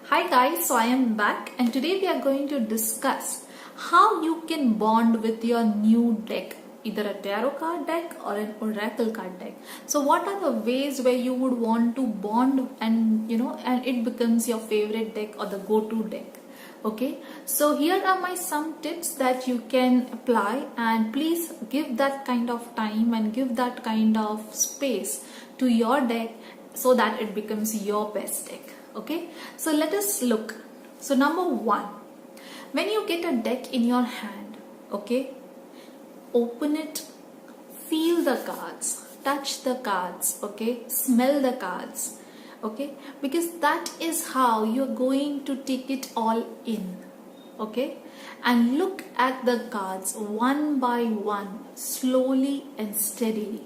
Hi guys, so I am back and today we are going to discuss how you can bond with your new deck, either a tarot card deck or an oracle card deck. So what are the ways where you would want to bond and it becomes your favorite deck or the go-to deck. Okay, so here are my some tips that you can apply, and please give that kind of time and give that kind of space to your deck so that it becomes your best deck. Okay, so let us look. So number one, when you get a deck in your hand, okay, open it, feel the cards, touch the cards, okay, smell the cards, okay, because that is how you're going to take it all in. Okay, and look at the cards one by one, slowly and steadily.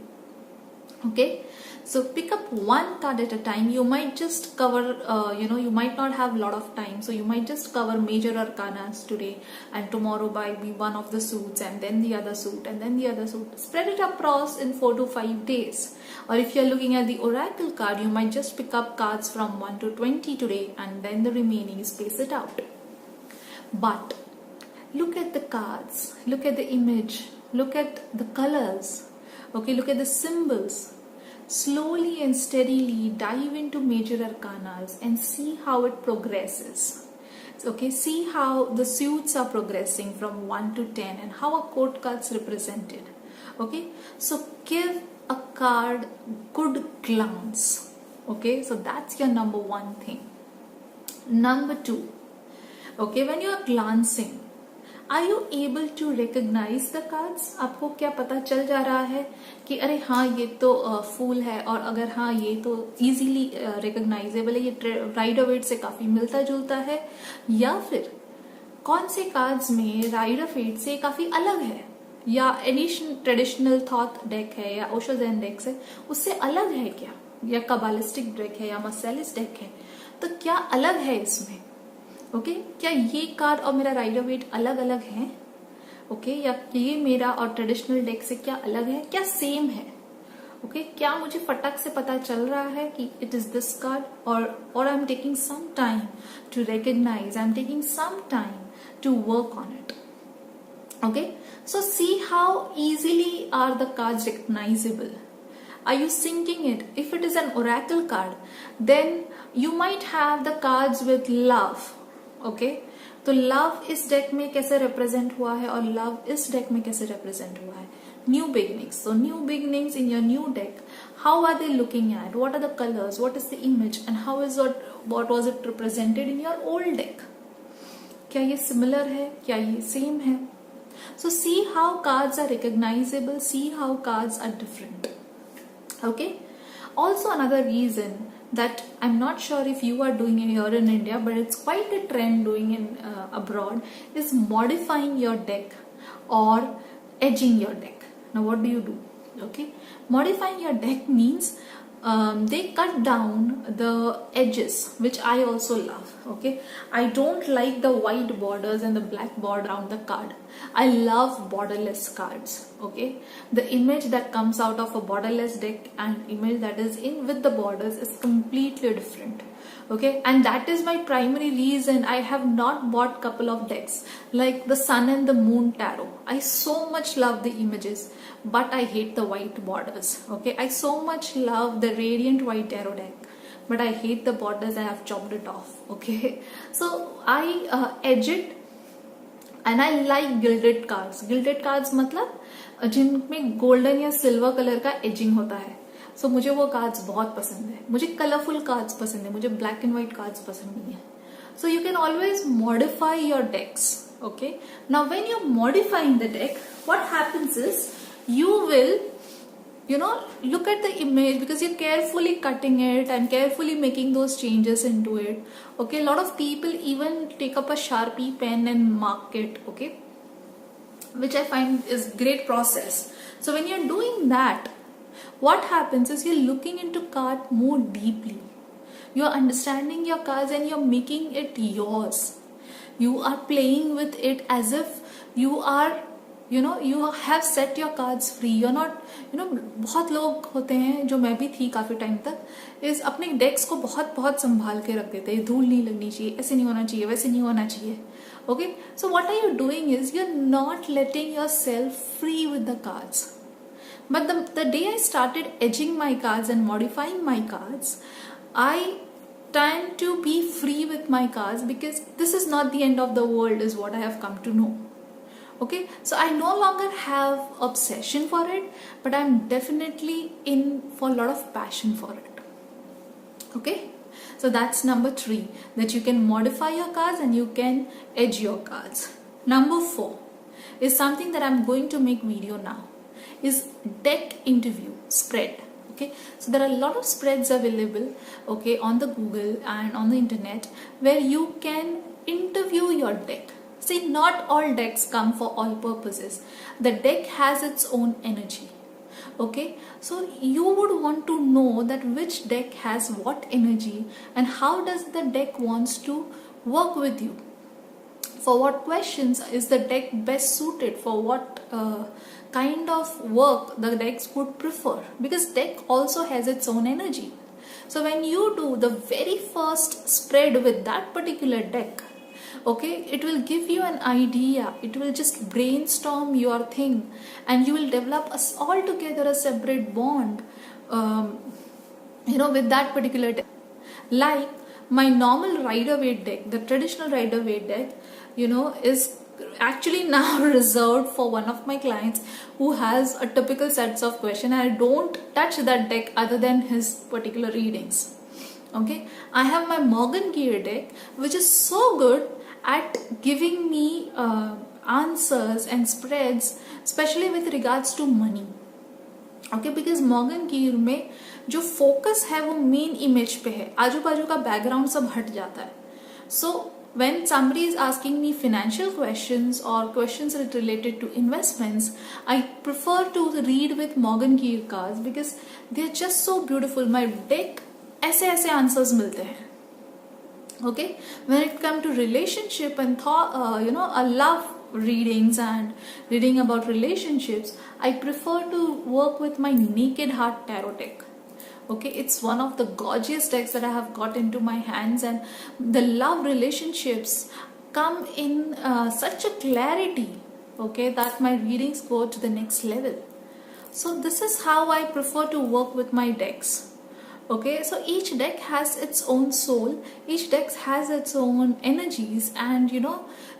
Okay, so pick up one card at a time. You might just cover you might not have a lot of time, so you might just cover major arcanas today, and tomorrow might be one of the suits, and then the other suit, and then the other suit. Spread it across in 4 to 5 days. Or if you're looking at the oracle card, you might just pick up cards from 1 to 20 today, and then the remaining space it out. But look at the cards, look at the image, look at the colors, okay, look at the symbols. Slowly and steadily dive into major arcanas and see how it progresses. Okay, see how the suits are progressing from 1 to 10 and how a court card's represented. Okay, so give a card good glance. Okay, so that's your number one thing. Number two, okay, when you are glancing, are you able to recognize the cards? आपको क्या पता चल जा रहा है कि अरे हाँ ये तो फूल है, और अगर हाँ ये तो easily recognizable है, ये राइडर वेट से काफी मिलता जुलता है, या फिर कौन से कार्ड्स में राइडर वेट से काफी अलग है, या एडिशन ट्रेडिशनल थॉट डेक है या ओशो ज़ेन डेक से उससे अलग है क्या, या कबालिस्टिक डेक है या मर्सेलिस डेक है, तो क्या अलग है इसमें. ओके, क्या ये कार्ड और मेरा राइडर वेट अलग अलग है, ओके, या ये मेरा और ट्रेडिशनल डेक से क्या अलग है, क्या सेम है. ओके, क्या मुझे फटक से पता चल रहा है कि इट इज दिस कार्ड, और I am taking some time to recognise, I am taking some time to work on it. Okay, so see how easily are the cards recognizable. Are you syncing it? If it is an oracle card, then you might have the cards with love. Okay, तो love इस deck में कैसे represent हुआ है और love इस deck में कैसे रिप्रेजेंट हुआ है. New beginnings, so new beginnings in your new deck, how are they looking at, what are the colors, what is the image, and how is what was it represented in your old deck. क्या ये similar है, क्या ये same है. So see how cards are recognizable, see how cards are different. Okay, also another reason that I'm not sure if you are doing it here in India, but it's quite a trend doing in abroad, is modifying your deck or edging your deck. Now what do? Okay, modifying your deck means they cut down the edges, which I also love. Okay, I don't like the white borders and the black border around the card. I love borderless cards. Okay, the image that comes out of a borderless deck and image that is in with the borders is completely different. Okay, and that is my primary reason I have not bought couple of decks like the Sun and the Moon Tarot. I so much love the images, but I hate the white borders. Okay, I so much love the Radiant White Tarot deck, but I hate the borders. I have chopped it off. Okay, so I edge it, and I like gilded cards. Gilded cards मतलब जिनमें golden या silver colour का ageing होता है. सो मुझे वो cards बहुत पसंद है. मुझे कलरफुल कार्ड्स पसंद है, मुझे ब्लैक एंड व्हाइट कार्ड्स पसंद नहीं है. So you can always modify your decks. Okay, now when you modifying the deck, what happens is you will look at the image, because you're carefully cutting it and carefully making those changes into it. Okay, a lot of people even take up a Sharpie pen and mark it. Okay, which I find is great process. So when you're doing that, what happens is you're looking into card more deeply, you're understanding your cards and you're making it yours. You are playing with it as if you are you have set your cards free. You're not, बहुत लोग होते हैं, जो मैं भी थी काफी time तक, इस अपने डेक्स को बहुत बहुत संभाल के रख देते हैं, धूल नहीं लगनी चाहिए, ऐसे नहीं होना चाहिए, वैसे नहीं होना चाहिए. Okay, so what are you doing is you're not letting yourself free with the cards. But the day I started edging my cards and modifying my cards, I tend to be free with my cards, because this is not the end of the world, is what I have come to know. Okay, so I no longer have obsession for it, but I'm definitely in for a lot of passion for it. Okay, so that's number 3, that you can modify your cards and you can edge your cards. Number 4 is something that I'm going to make video now, is deck interview spread. Okay, so there are a lot of spreads available, okay, on the Google and on the internet, where you can interview your deck. See, not all decks come for all purposes. The deck has its own energy. Okay, so you would want to know that which deck has what energy and how does the deck wants to work with you. For what questions is the deck best suited, for what kind of work the decks would prefer, because deck also has its own energy. So when you do the very first spread with that particular deck, okay, it will give you an idea, it will just brainstorm your thing, and you will develop altogether a separate bond with that particular deck. Like my normal Rider-Waite deck, the traditional Rider-Waite deck, is actually now reserved for one of my clients who has a typical sets of questions. I don't touch that deck other than his particular readings. Okay, I have my Morgan Gear deck, which is so good at giving me answers and spreads, especially with regards to money. Okay, because Morgan Gear में जो focus है वो main image पे है, आजू बाजू का background सब हट जाता है. So when somebody is asking me financial questions or questions related to investments, I prefer to read with Morgan Gear cards, because they are just so beautiful. My deck ऐसे ऐसे answers मिलते हैं. Okay, when it comes to relationship and thought, a love readings and reading about relationships, I prefer to work with my Naked Heart Tarot deck. Okay, it's one of the gorgeous decks that I have got into my hands, and the love relationships come in such a clarity, okay, that my readings go to the next level. So this is how I prefer to work with my decks. Okay, so each deck has its own soul, each deck has its own energies, and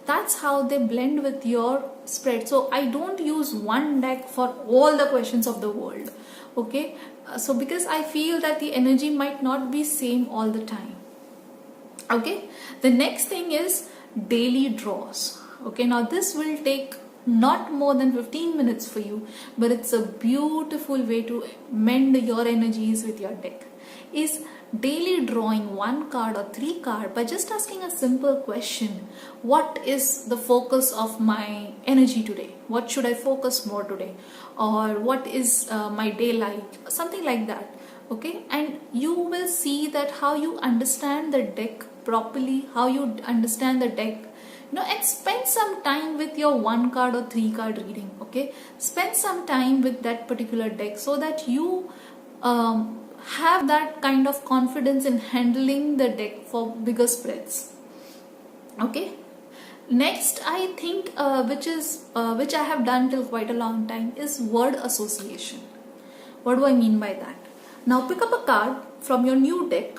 that's how they blend with your spread. So I don't use one deck for all the questions of the world. Okay, so because I feel that the energy might not be same all the time. Okay, the next thing is daily draws. Okay, now this will take not more than 15 minutes for you, but it's a beautiful way to mend your energies with your deck. Is daily drawing 1 card or 3 cards by just asking a simple question: what is the focus of my energy today? What should I focus more today? Or what is my day like? Something like that. Okay, and you will see that how you understand the deck properly, how you understand the deck, and spend some time with your 1 card or 3 card reading. Okay, spend some time with that particular deck so that you have that kind of confidence in handling the deck for bigger spreads. Okay, next I think which I have done till quite a long time is word association. What do I mean by that? Now pick up a card from your new deck,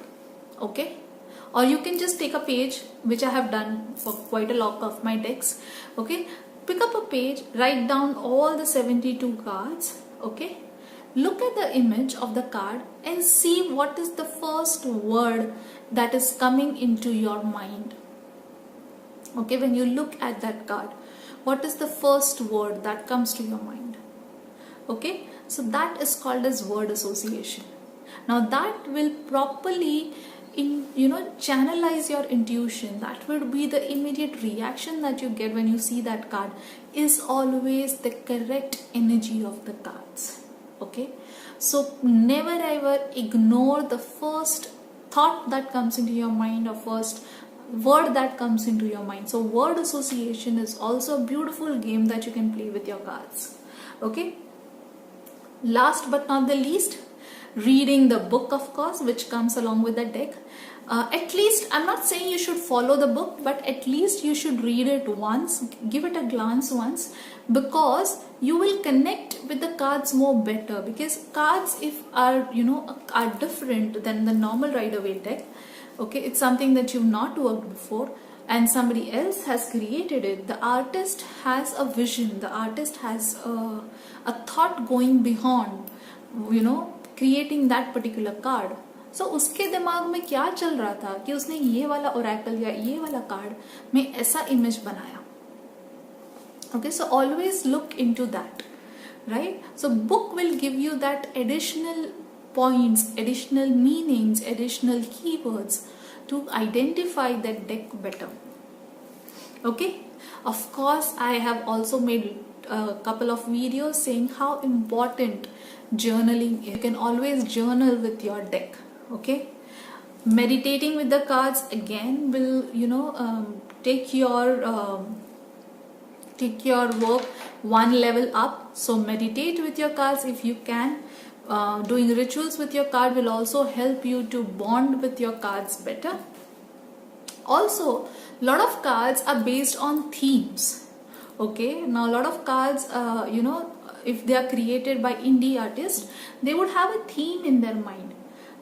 okay, or you can just take a page, which I have done for quite a lot of my decks. Okay, pick up a page, write down all the 72 cards. Okay, look at the image of the card and see what is the first word that is coming into your mind. Okay, when you look at that card, what is the first word that comes to your mind? Okay, so that is called as word association. Now that will properly channelize your intuition. That would be the immediate reaction that you get when you see that card is always the correct energy of the cards. Okay, so never ever ignore the first thought that comes into your mind, or first word that comes into your mind. So word association is also a beautiful game that you can play with your cards. Okay, last but not the least, reading the book, of course, which comes along with the deck. At least, I'm not saying you should follow the book, but at least you should read it once, give it a glance once, because you will connect with the cards more better. Because cards, if are different than the normal Rider-Waite deck. Okay, it's something that you've not worked before and somebody else has created it. The artist has a vision, the artist has a thought going beyond, creating that particular card. So उसके दिमाग में क्या चल रहा था कि उसने ये वाला ओरेकल या ये वाला कार्ड में ऐसा इमेज बनाया. Okay, so always look into that, right? So book will give you that additional points, additional meanings, additional keywords to identify that deck better. Okay, of course I have also made a couple of videos saying how important journaling is. You can always journal with your deck. Okay, meditating with the cards again will take your work one level up. So meditate with your cards if you can. Doing rituals with your card will also help you to bond with your cards better. Also, a lot of cards are based on themes. Okay, now a lot of cards, if they are created by indie artists, they would have a theme in their mind.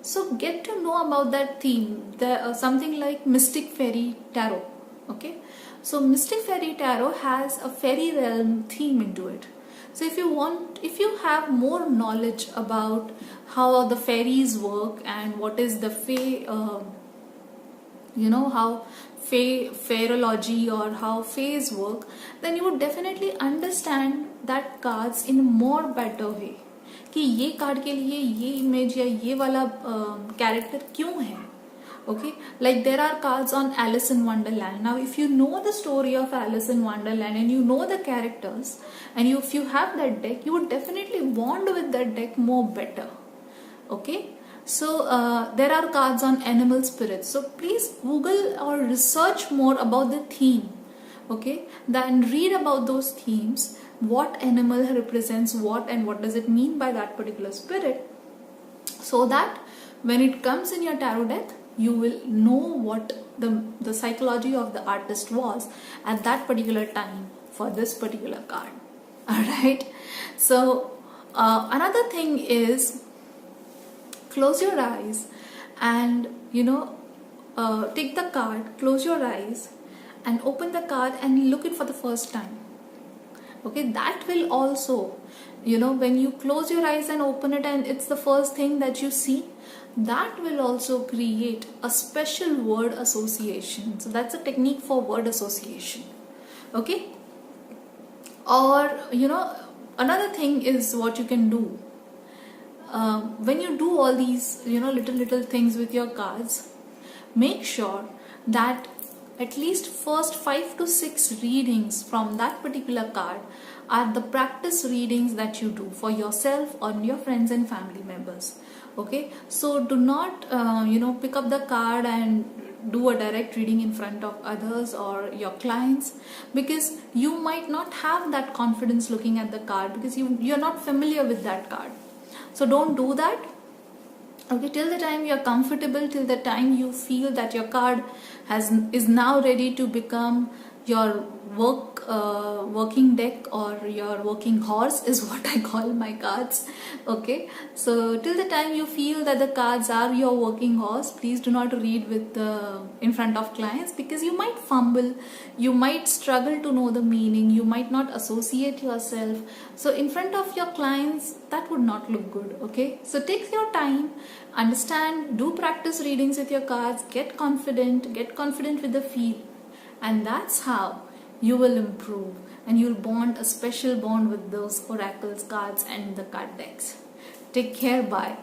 So get to know about that theme. There something like Mystic Fairy Tarot. Okay, so Mystic Fairy Tarot has a fairy realm theme into it. So if you have more knowledge about how the fairies work and what is the how fairology or how fays work, then you would definitely understand that cards in a more better way. कि ये card के लिए ये image या ये वाला character क्यों है. Okay, like there are cards on Alice in Wonderland. Now if you know the story of Alice in Wonderland and you know the characters, and if you have that deck, you would definitely bond with that deck more better. Okay, so there are cards on animal spirits. So please Google or research more about the theme. Okay, then read about those themes. What animal represents what and what does it mean by that particular spirit, so that when it comes in your tarot deck, you will know what the psychology of the artist was at that particular time for this particular card. Alright, so another thing is, close your eyes and take the card, close your eyes and open the card and look it for the first time. Okay, that will also, when you close your eyes and open it and it's the first thing that you see, that will also create a special word association. So that's a technique for word association. Okay, or another thing is what you can do when you do all these little things with your cards. Make sure that at least first 5 to 6 readings from that particular card are the practice readings that you do for yourself or your friends and family members. Okay, so do not pick up the card and do a direct reading in front of others or your clients, because you might not have that confidence looking at the card because you're not familiar with that card. So don't do that. Okay, till the time you're comfortable, till the time you feel that your card is now ready to become your working deck or your working horse is what I call my cards. Okay, so till the time you feel that the cards are your working horse, please do not read with in front of clients, because you might fumble, you might struggle to know the meaning, you might not associate yourself. So in front of your clients, that would not look good. Okay, so take your time, understand, do practice readings with your cards, get confident with the feel, and that's how you will improve and you'll bond a special bond with those oracles cards and the card decks. Take care, bye.